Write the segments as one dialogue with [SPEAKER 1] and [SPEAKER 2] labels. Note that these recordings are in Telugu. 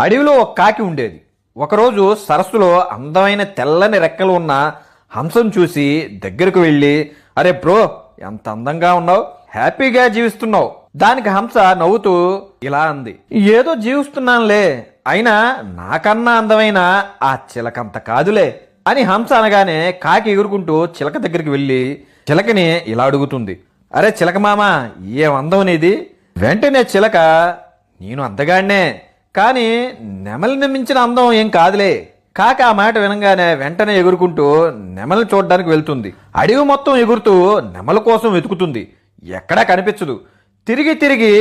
[SPEAKER 1] అడవిలో ఒక కాకి ఉండేది. ఒకరోజు సరస్సులో అందమైన తెల్లని రెక్కలు ఉన్న హంసను చూసి దగ్గరకు వెళ్ళి, అరే బ్రో, ఎంత అందంగా ఉన్నావు, హ్యాపీగా జీవిస్తున్నావు. దానికి హంస నవ్వుతూ ఇలా అంది, ఏదో జీవిస్తున్నానులే, అయినా నాకన్నా అందమైన ఆ చిలకంత కాదులే అని హంస అనగానే కాకి ఎగురుకుంటూ చిలక దగ్గరికి వెళ్ళి చిలకని ఇలా అడుగుతుంది, అరే చిలక మామ, ఏం అందం నీది? వెంటనే చిలక, నేను అందగాడినే, కానీ నెమలిని మించిన అందం ఏం కాదులే. కాకి ఆ మాట వినగానే వెంటనే ఎగురుకుంటూ నెమలిని చూడడానికి వెళ్తుంది. అడవి మొత్తం ఎగురుతూ నెమల కోసం వెతుకుతుంది, ఎక్కడా కనిపించదు. తిరిగి తిరిగి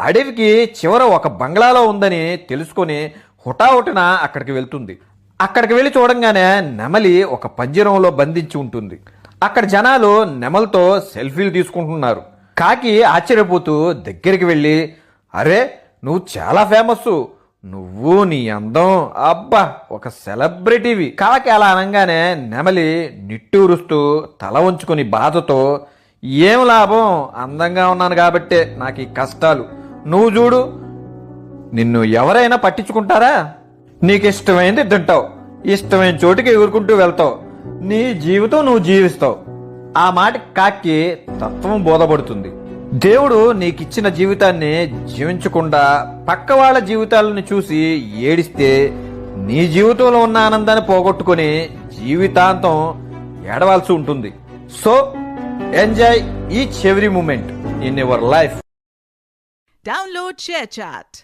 [SPEAKER 1] అడవికి చివర ఒక బంగ్లాలో ఉందని తెలుసుకొని హుటాహుటిన అక్కడికి వెళ్తుంది. అక్కడికి వెళ్ళి చూడంగానే నెమలి ఒక పంజరంలో బంధించి ఉంటుంది. అక్కడ జనాలు నెమలితో సెల్ఫీలు తీసుకుంటున్నారు. కాకి ఆశ్చర్యపోతూ దగ్గరికి వెళ్ళి, అరే నువ్వు చాలా ఫేమస్, నువ్వు నీ అందం, అబ్బా ఒక సెలబ్రిటీవి. కాకి అలా అనగానే నెమలి నిట్టూరుస్తూ తల వంచుకొని బాధతో, ఏం లాభం, అందంగా ఉన్నాను కాబట్టే నాకు ఈ కష్టాలు. నువ్వు చూడు, నిన్ను ఎవరైనా పట్టించుకుంటారా? నీకు ఇష్టమైంది తింటావు, ఇష్టమైన చోటికి ఎగురుకుంటూ వెళ్తావు, నీ జీవితం నువ్వు జీవిస్తావు. ఆ మాట కాకి తత్వం బోధపడుతుంది. దేవుడు నీకిచ్చిన జీవితాన్ని జీవించకుండా పక్క వాళ్ళ జీవితాలను చూసి ఏడిస్తే నీ జీవితంలో ఉన్న ఆనందాన్ని పోగొట్టుకొని జీవితాంతం ఏడవాల్సి ఉంటుంది. So enjoy each every moment in your life.
[SPEAKER 2] Download ShareChat.